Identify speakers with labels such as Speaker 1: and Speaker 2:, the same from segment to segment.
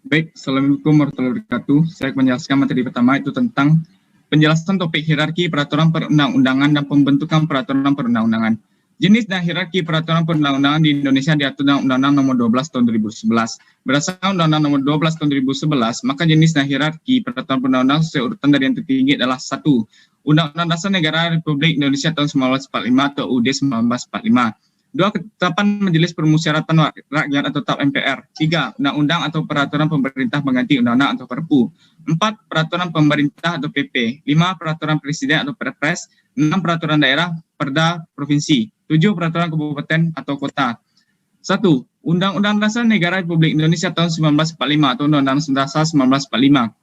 Speaker 1: Baik, Assalamualaikum warahmatullahi wabarakatuh. Saya akan menjelaskan materi pertama, itu tentang penjelasan topik hierarki peraturan perundang-undangan dan pembentukan peraturan perundang-undangan. Jenis dan hierarki peraturan perundang-undangan di Indonesia diatur dalam Undang-Undang Nomor 12 Tahun 2011. Berdasarkan Undang-Undang Nomor 12 Tahun 2011, maka jenis dan hierarki peraturan perundang-undangan sesuai urutan dari yang tertinggi adalah 1. Undang-Undang Dasar Negara Republik Indonesia tahun 1945 atau UUD 1945. 2. Ketetapan Majelis Permusyawaratan Rakyat atau TAP MPR. 3. Undang-undang atau peraturan pemerintah mengganti undang-undang atau Perpu. 4. Peraturan pemerintah atau PP. 5. Peraturan presiden atau Perpres. 6. Peraturan daerah, Perda, provinsi. 7. Peraturan kabupaten atau kota. 1. Undang-Undang Dasar Negara Republik Indonesia tahun 1945 atau Undang-Undang Dasar 1945.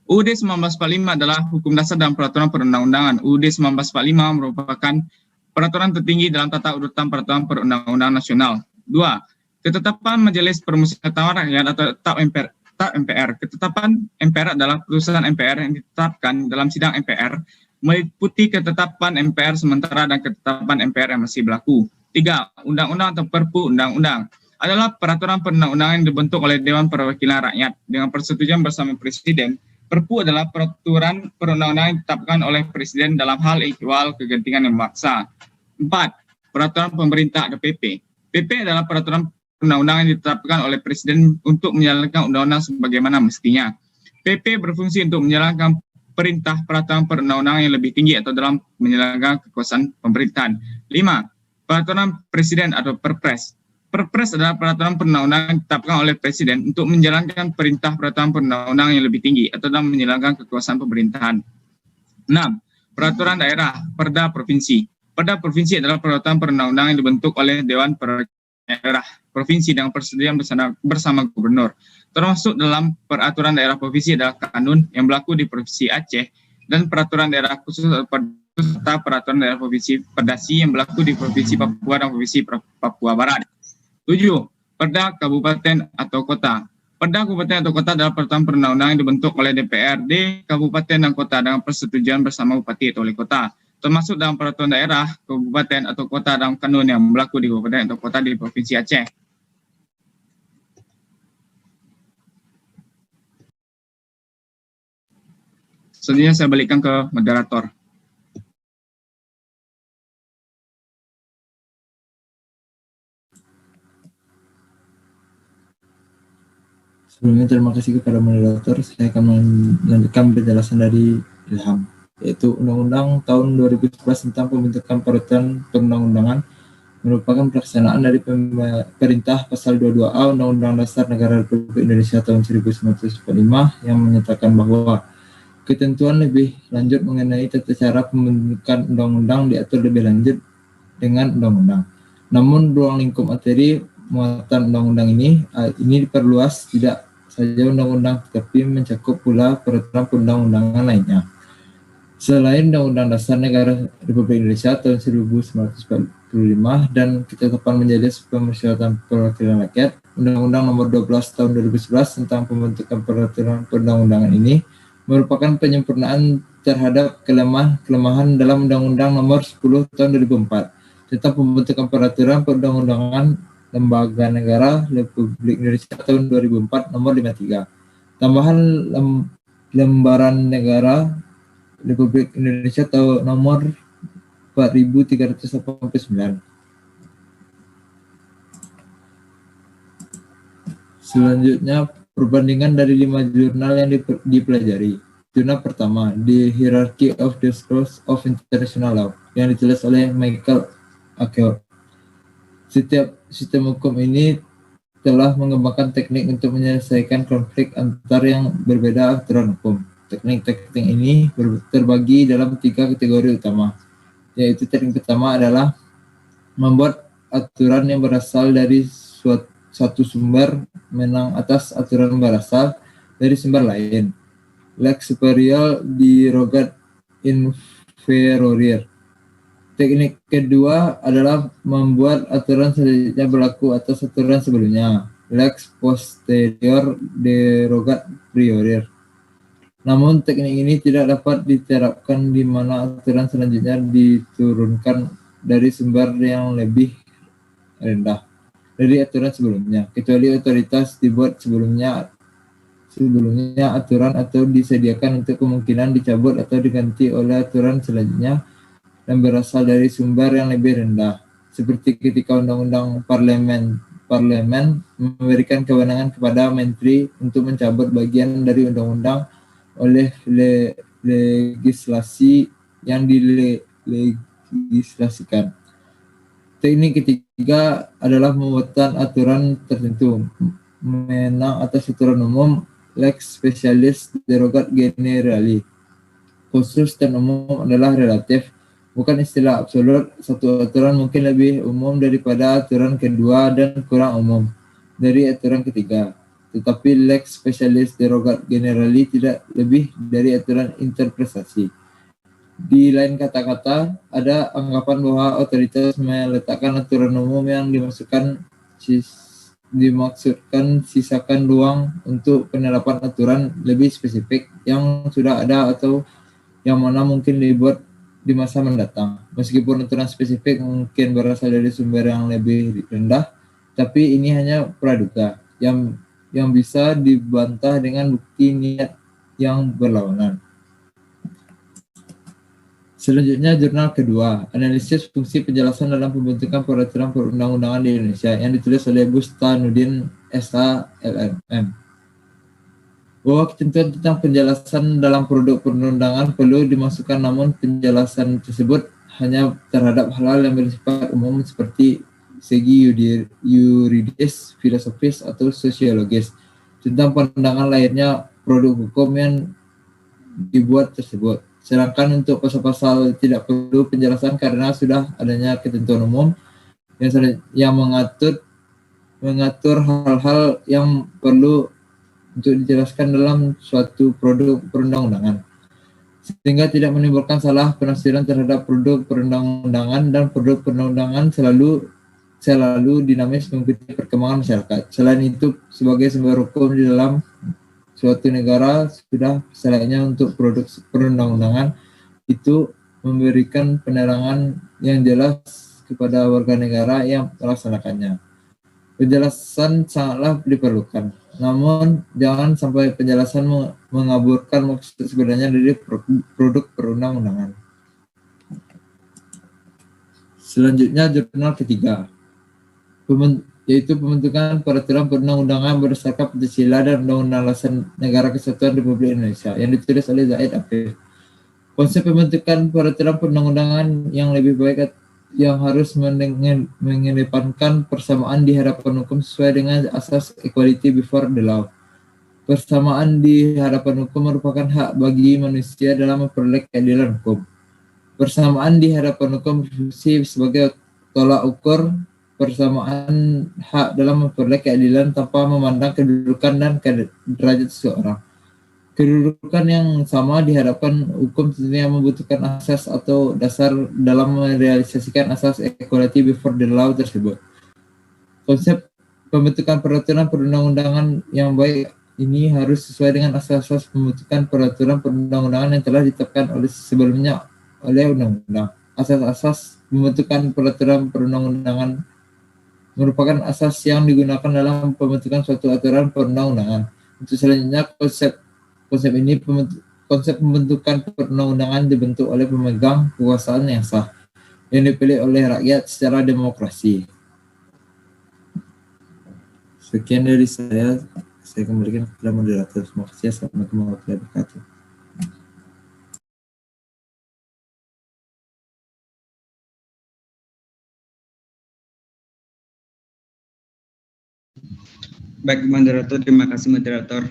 Speaker 1: UUD 1945 adalah hukum dasar dan peraturan perundang-undangan. UUD 1945 merupakan peraturan tertinggi dalam tata urutan peraturan perundang-undangan nasional. 2. Ketetapan Majelis Permusyawaratan Rakyat atau TAP MPR. Ketetapan MPR adalah putusan MPR yang ditetapkan dalam sidang MPR, meliputi ketetapan MPR sementara dan ketetapan MPR yang masih berlaku. 3. Undang-undang atau Perpu undang-undang adalah peraturan perundang-undangan yang dibentuk oleh Dewan Perwakilan Rakyat dengan persetujuan bersama Presiden. Perpu adalah peraturan perundang-undangan yang ditetapkan oleh Presiden dalam hal ihwal kegentingan yang memaksa. 4. Peraturan pemerintah atau PP. PP adalah peraturan perundang-undangan yang ditetapkan oleh Presiden untuk menjalankan undang-undang sebagaimana mestinya. PP berfungsi untuk menjalankan perintah peraturan perundang-undangan yang lebih tinggi atau dalam menjalankan kekuasaan pemerintahan. 5. Peraturan Presiden atau Perpres. Perpres adalah peraturan perundang-undangan yang ditetapkan oleh Presiden untuk menjalankan perintah peraturan perundang-undangan yang lebih tinggi atau dalam menjalankan kekuasaan pemerintahan. 6. Peraturan daerah, Perda provinsi. Perda provinsi adalah peraturan perundang-undangan yang dibentuk oleh Dewan Perwakilan Daerah Provinsi dengan persetujuan bersama gubernur. Termasuk dalam peraturan daerah provinsi adalah kanun yang berlaku di Provinsi Aceh dan peraturan daerah khusus serta peraturan daerah provinsi Perdasi yang berlaku di Provinsi Papua dan Provinsi Papua Barat. 7. Perda Kabupaten atau Kota. Perda Kabupaten atau Kota adalah peraturan perundang-undangan yang dibentuk oleh DPRD Kabupaten dan Kota dengan persetujuan bersama Bupati atau Wali Kota, termasuk dalam peraturan daerah, kabupaten atau kota dalam kanun yang berlaku di kabupaten atau kota di Provinsi Aceh. Selanjutnya saya balikkan ke moderator.
Speaker 2: Sebelumnya terima kasih kepada moderator. Saya akan melanjutkan penjelasan dari Ilham, yaitu Undang-Undang tahun 2011 tentang pembentukan peraturan perundang-undangan merupakan pelaksanaan dari Perintah Pasal 22A Undang-Undang Dasar Negara Republik Indonesia tahun 1945 yang menyatakan bahwa ketentuan lebih lanjut mengenai tata cara pembentukan undang-undang diatur lebih lanjut dengan undang-undang. Namun ruang lingkup materi muatan undang-undang ini diperluas tidak saja undang-undang tetapi mencakup pula peraturan perundang-undangan lainnya. Selain Undang-Undang Dasar Negara Republik Indonesia tahun 1945 dan ketetapan Majelis Permusyawaratan Perwakilan Rakyat, Undang-Undang Nomor 12 Tahun 2011 tentang pembentukan peraturan perundang-undangan ini merupakan penyempurnaan terhadap kelemahan dalam Undang-Undang Nomor 10 Tahun 2004 tentang pembentukan peraturan perundang-undangan Lembaga Negara Republik Indonesia tahun 2004 Nomor 53. Tambahan Lembaran Negara Republik Indonesia tahun nomor 4389. Selanjutnya, perbandingan dari 5 jurnal yang dipelajari. Jurnal pertama, The Hierarchy of the Scrolls of International Law, yang ditulis oleh Michael Acker. Setiap sistem hukum ini telah mengembangkan teknik untuk menyelesaikan konflik antar yang berbeda aturan hukum. Teknik-teknik ini terbagi dalam 3 kategori utama, yaitu teknik pertama adalah membuat aturan yang berasal dari satu sumber menang atas aturan berasal dari sumber lain. Lex superior derogat inferior. Teknik kedua adalah membuat aturan selanjutnya berlaku atas aturan sebelumnya. Lex posterior derogat prior. Namun teknik ini tidak dapat diterapkan di mana aturan selanjutnya diturunkan dari sumber yang lebih rendah dari aturan sebelumnya, kecuali otoritas dibuat sebelumnya sebelumnya aturan atau disediakan untuk kemungkinan dicabut atau diganti oleh aturan selanjutnya dan berasal dari sumber yang lebih rendah, seperti ketika Undang-Undang Parlemen memberikan kewenangan kepada Menteri untuk mencabut bagian dari undang-undang oleh legislasi yang dilegislasikan. Teknik ketiga adalah pembuatan aturan tertentu, menang atas aturan umum, lex specialis derogat generali. Khusus dan umum adalah relatif, bukan istilah absolut. Satu aturan mungkin lebih umum daripada aturan kedua dan kurang umum dari aturan ketiga. Tetapi lex specialis derogat generali tidak lebih dari aturan interpretasi. Di lain kata-kata, ada anggapan bahwa otoritas meletakkan aturan umum yang dimaksudkan sisakan ruang untuk penerapan aturan lebih spesifik yang sudah ada atau yang mana mungkin dibuat di masa mendatang. Meskipun aturan spesifik mungkin berasal dari sumber yang lebih rendah, tapi ini hanya praduga yang bisa dibantah dengan bukti niat yang berlawanan. Selanjutnya, jurnal kedua, analisis fungsi penjelasan dalam pembentukan peraturan perundang-undangan di Indonesia, yang ditulis oleh Bustanuddin S.A. LLM. Bahwa ketentuan tentang penjelasan dalam produk perundangan perlu dimasukkan, namun penjelasan tersebut hanya terhadap hal-hal yang bersifat umum seperti segi yuridis, filosofis, atau sosiologis tentang pandangan lainnya produk hukum yang dibuat tersebut. Sedangkan untuk pasal-pasal tidak perlu penjelasan karena sudah adanya ketentuan umum yang mengatur hal-hal yang perlu untuk dijelaskan dalam suatu produk perundang-undangan, sehingga tidak menimbulkan salah penafsiran terhadap produk perundang-undangan, dan produk perundang-undangan selalu dinamis mengikuti perkembangan masyarakat. Selain itu, sebagai sumber hukum di dalam suatu negara, sudah selayaknya untuk produk perundang-undangan itu memberikan penerangan yang jelas kepada warga negara yang melaksanakannya. Penjelasan sangatlah diperlukan, namun jangan sampai penjelasan mengaburkan maksud sebenarnya dari produk perundang-undangan. Selanjutnya, jurnal ketiga, yaitu pembentukan peraturan perundang-undangan berdasarkan Pancasila dan Undang-Undang Dasar Negara Kesatuan Republik Indonesia, yang ditulis oleh Zaid Afif. Konsep pembentukan peraturan perundang-undangan yang lebih baik yang harus mengedepankan persamaan di hadapan hukum sesuai dengan asas equality before the law. Persamaan di hadapan hukum merupakan hak bagi manusia dalam memperoleh keadilan hukum. Persamaan di hadapan hukum berfungsi sebagai tolak ukur persamaan hak dalam memperoleh keadilan tanpa memandang kedudukan dan derajat seseorang. Kedudukan yang sama di hadapan hukum tentunya membutuhkan asas atau dasar dalam merealisasikan asas equality before the law tersebut. Konsep pembentukan peraturan perundang-undangan yang baik ini harus sesuai dengan asas-asas pembentukan peraturan perundang-undangan yang telah ditetapkan sebelumnya oleh undang-undang. Asas-asas pembentukan peraturan perundang-undangan merupakan asas yang digunakan dalam pembentukan suatu aturan perundang-undangan. Untuk selanjutnya, konsep pembentukan perundang-undangan dibentuk oleh pemegang kekuasaan yang sah, yang dipilih oleh rakyat secara demokrasi. Sekian dari saya kembalikan kepada moderator. Terima kasih. Assalamualaikum warahmatullahi wabarakatuh.
Speaker 1: Baik, moderator. Terima kasih, moderator.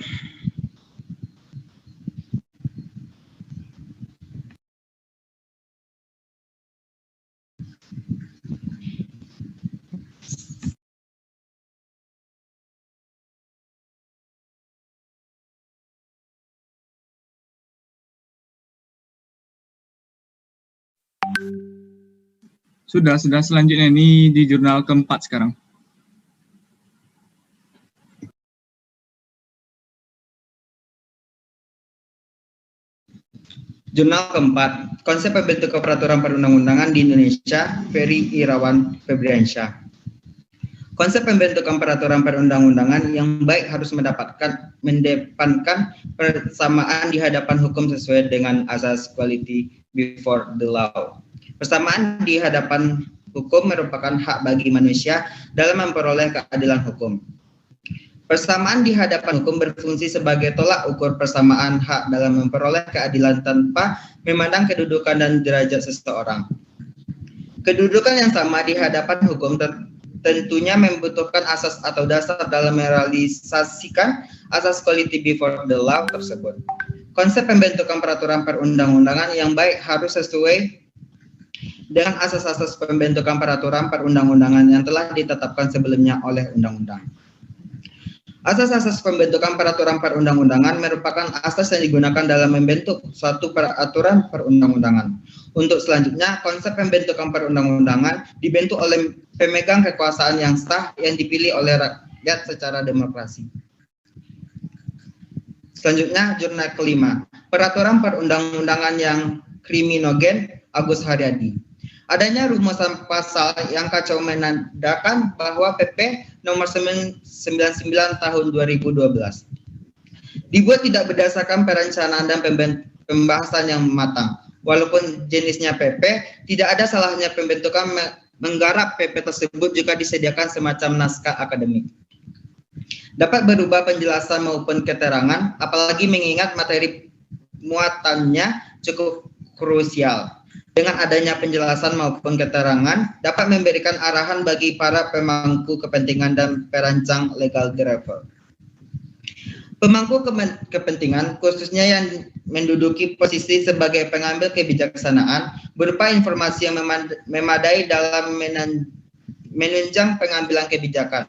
Speaker 1: Sudah selanjutnya ini di jurnal keempat sekarang. Jurnal keempat, konsep pembentukan peraturan perundang-undangan di Indonesia, Ferry Irawan Febriansyah.
Speaker 3: Konsep pembentukan peraturan perundang-undangan yang baik harus mendepankan persamaan di hadapan hukum sesuai dengan asas equality before the law. Persamaan di hadapan hukum merupakan hak bagi manusia dalam memperoleh keadilan hukum. Persamaan di hadapan hukum berfungsi sebagai tolak ukur persamaan hak dalam memperoleh keadilan tanpa memandang kedudukan dan derajat seseorang. Kedudukan yang sama di hadapan hukum tentunya membutuhkan asas atau dasar dalam merealisasikan asas equality before the law tersebut. Konsep pembentukan peraturan perundang-undangan yang baik harus sesuai dengan asas-asas pembentukan peraturan perundang-undangan yang telah ditetapkan sebelumnya oleh undang-undang. Asas-asas pembentukan peraturan perundang-undangan merupakan asas yang digunakan dalam membentuk suatu peraturan perundang-undangan. Untuk selanjutnya, konsep pembentukan perundang-undangan dibentuk oleh pemegang kekuasaan yang sah yang dipilih oleh rakyat secara demokrasi. Selanjutnya, jurnal kelima, peraturan perundang-undangan yang kriminogen, Agus Haryadi. Adanya rumusan pasal yang kacau menandakan bahwa PP nomor 99 tahun 2012 dibuat tidak berdasarkan perencanaan dan pembahasan yang matang. Walaupun jenisnya PP, tidak ada salahnya pembentukan menggarap PP tersebut jika disediakan semacam naskah akademik. Dapat berubah penjelasan maupun keterangan, apalagi mengingat materi muatannya cukup krusial. Dengan adanya penjelasan maupun keterangan, dapat memberikan arahan bagi para pemangku kepentingan dan perancang legal driver. Pemangku kepentingan, khususnya yang menduduki posisi sebagai pengambil kebijaksanaan, berupa informasi yang memadai dalam menunjang pengambilan kebijakan.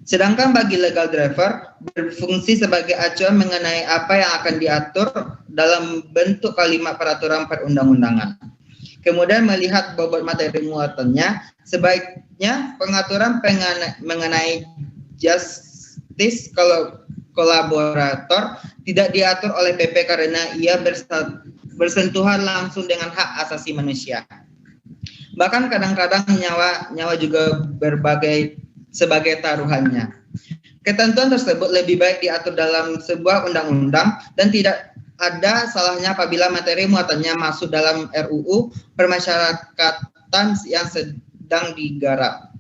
Speaker 3: Sedangkan bagi legal driver, berfungsi sebagai acuan mengenai apa yang akan diatur dalam bentuk kalimat peraturan perundang-undangan. Kemudian melihat bobot materi muatannya, sebaiknya pengaturan mengenai justice kolaborator tidak diatur oleh PP karena ia bersentuhan langsung dengan hak asasi manusia. Bahkan kadang-kadang nyawa juga sebagai taruhannya. Ketentuan tersebut lebih baik diatur dalam sebuah undang-undang dan tidak ada salahnya apabila materi muatannya masuk dalam RUU permasyarakatan yang sedang digarap.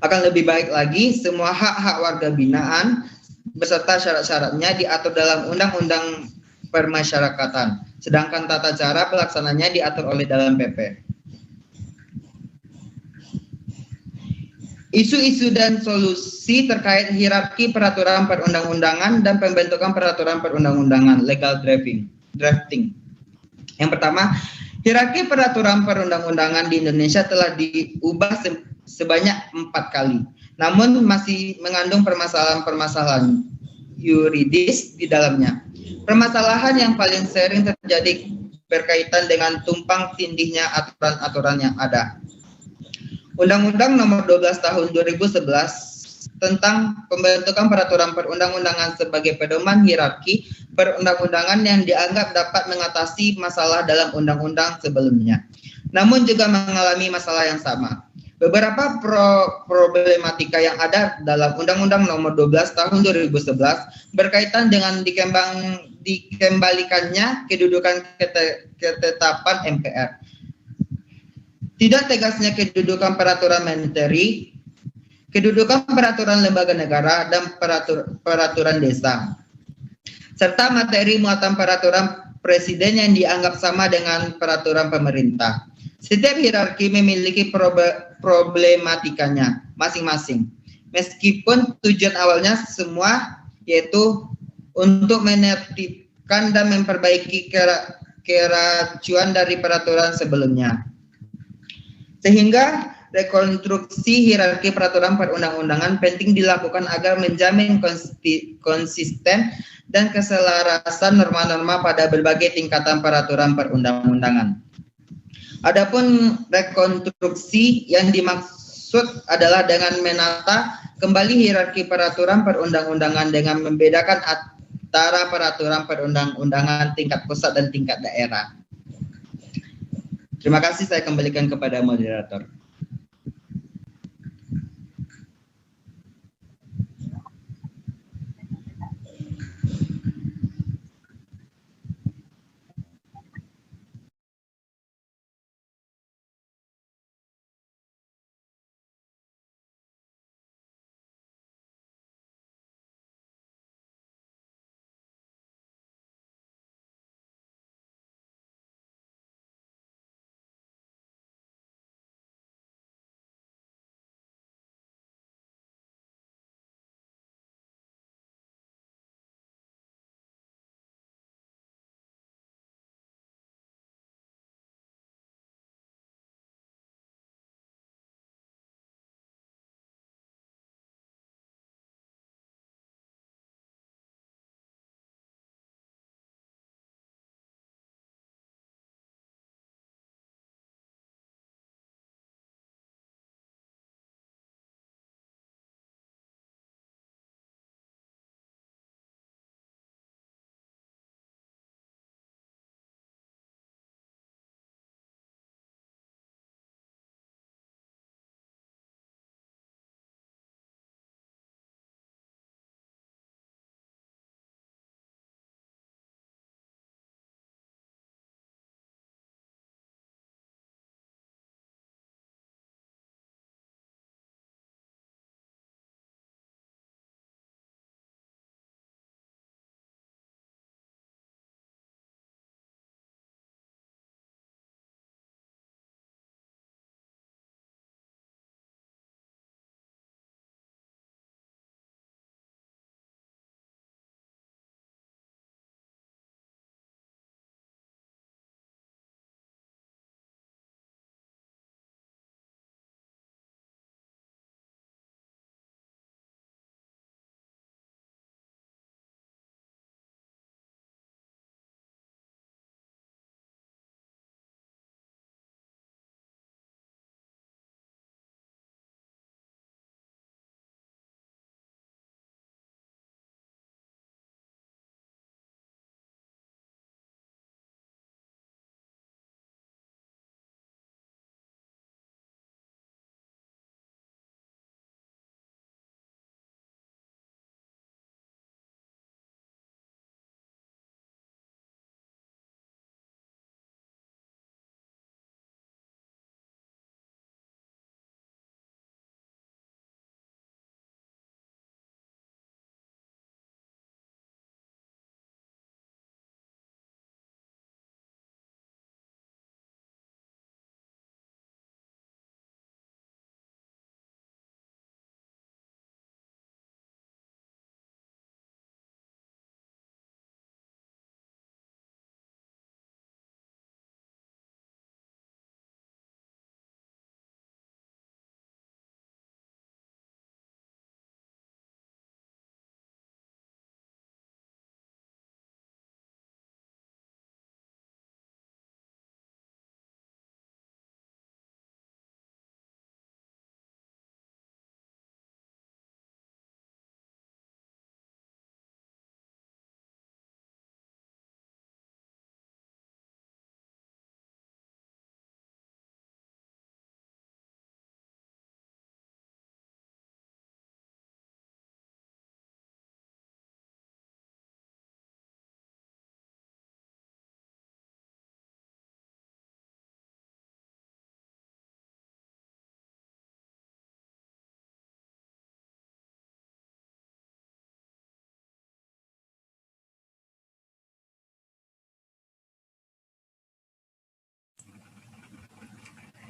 Speaker 3: Akan lebih baik lagi, semua hak-hak warga binaan beserta syarat-syaratnya diatur dalam undang-undang permasyarakatan, sedangkan tata cara pelaksananya diatur oleh dalam PP. Isu-isu dan solusi terkait hierarki peraturan perundang-undangan dan pembentukan peraturan perundang-undangan, legal drafting. Yang pertama, hierarki peraturan perundang-undangan di Indonesia telah diubah sebanyak 4 kali, namun masih mengandung permasalahan-permasalahan yuridis di dalamnya. Permasalahan yang paling sering terjadi berkaitan dengan tumpang tindihnya aturan-aturan yang ada. Undang-Undang Nomor 12 Tahun 2011 tentang pembentukan peraturan perundang-undangan sebagai pedoman hierarki perundang-undangan yang dianggap dapat mengatasi masalah dalam undang-undang sebelumnya, namun juga mengalami masalah yang sama. Beberapa problematika yang ada dalam Undang-Undang Nomor 12 Tahun 2011 berkaitan dengan dikembalikannya kedudukan ketetapan MPR. Tidak tegasnya kedudukan peraturan militer, kedudukan peraturan lembaga negara, dan peraturan desa, serta materi muatan peraturan presiden yang dianggap sama dengan peraturan pemerintah. Setiap hierarki memiliki problematikanya masing-masing. Meskipun tujuan awalnya semua yaitu untuk menertibkan dan memperbaiki keracuan dari peraturan sebelumnya. Sehingga rekonstruksi hierarki peraturan perundang-undangan penting dilakukan agar menjamin konsisten dan keselarasan norma-norma pada berbagai tingkatan peraturan perundang-undangan. Adapun rekonstruksi yang dimaksud adalah dengan menata kembali hierarki peraturan perundang-undangan dengan membedakan antara peraturan perundang-undangan tingkat pusat dan tingkat daerah. Terima kasih, saya kembalikan kepada moderator.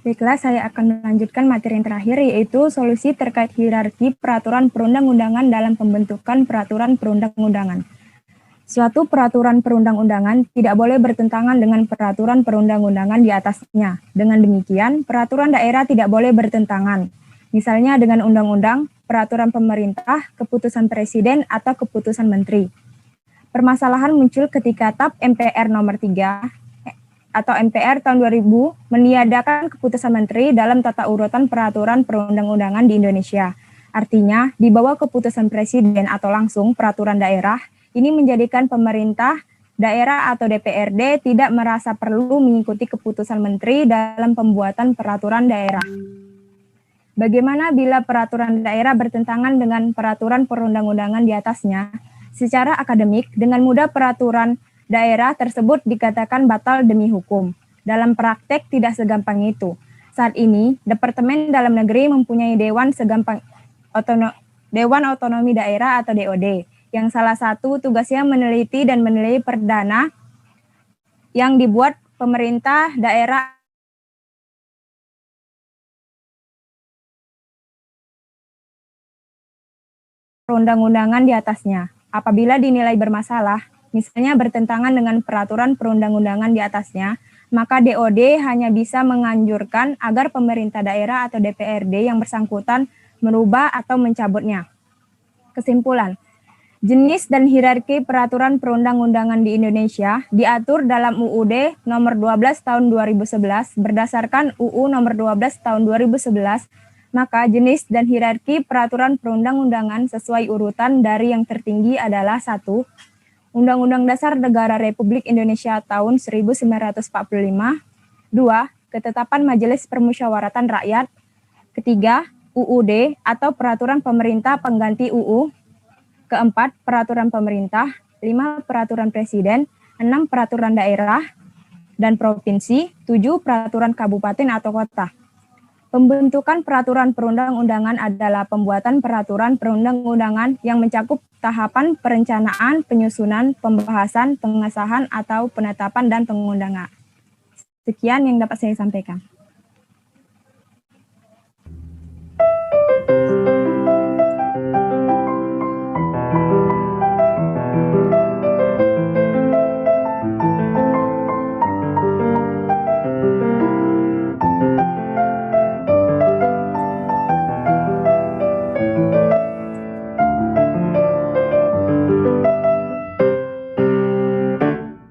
Speaker 4: Baiklah, saya akan melanjutkan materi yang terakhir, yaitu solusi terkait hierarki peraturan perundang-undangan dalam pembentukan peraturan perundang-undangan. Suatu peraturan perundang-undangan tidak boleh bertentangan dengan peraturan perundang-undangan di atasnya. Dengan demikian, peraturan daerah tidak boleh bertentangan. Misalnya dengan undang-undang, peraturan pemerintah, keputusan presiden, atau keputusan menteri. Permasalahan muncul ketika TAP MPR nomor 3 atau MPR tahun 2000 meniadakan keputusan menteri dalam tata urutan peraturan perundang-undangan di Indonesia. Artinya, di bawah keputusan presiden atau langsung peraturan daerah, ini menjadikan pemerintah daerah atau DPRD tidak merasa perlu mengikuti keputusan menteri dalam pembuatan peraturan daerah. Bagaimana bila peraturan daerah bertentangan dengan peraturan perundang-undangan di atasnya? Secara akademik, dengan mudah peraturan daerah tersebut dikatakan batal demi hukum. Dalam praktek tidak segampang itu. Saat ini, Departemen Dalam Negeri mempunyai Dewan Otonomi Daerah atau DOD, yang salah satu tugasnya meneliti dan menilai perdana yang dibuat pemerintah daerah perundang-undangan di atasnya. Apabila dinilai bermasalah, misalnya bertentangan dengan peraturan perundang-undangan di atasnya, maka DOD hanya bisa menganjurkan agar pemerintah daerah atau DPRD yang bersangkutan merubah atau mencabutnya. Kesimpulan, jenis dan hierarki peraturan perundang-undangan di Indonesia diatur dalam UUD nomor 12 tahun 2011 berdasarkan UU nomor 12 tahun 2011, maka jenis dan hierarki peraturan perundang-undangan sesuai urutan dari yang tertinggi adalah 1. Undang-Undang Dasar Negara Republik Indonesia tahun 1945. 2. Ketetapan Majelis Permusyawaratan Rakyat. Ketiga, UUD atau Peraturan Pemerintah Pengganti UU. Keempat, Peraturan Pemerintah. 5. Peraturan Presiden. 6. Peraturan Daerah dan Provinsi. 7. Peraturan Kabupaten atau Kota. Pembentukan peraturan perundang-undangan adalah pembuatan peraturan perundang-undangan yang mencakup tahapan perencanaan, penyusunan, pembahasan, pengesahan, atau penetapan dan pengundangan. Sekian yang dapat saya sampaikan.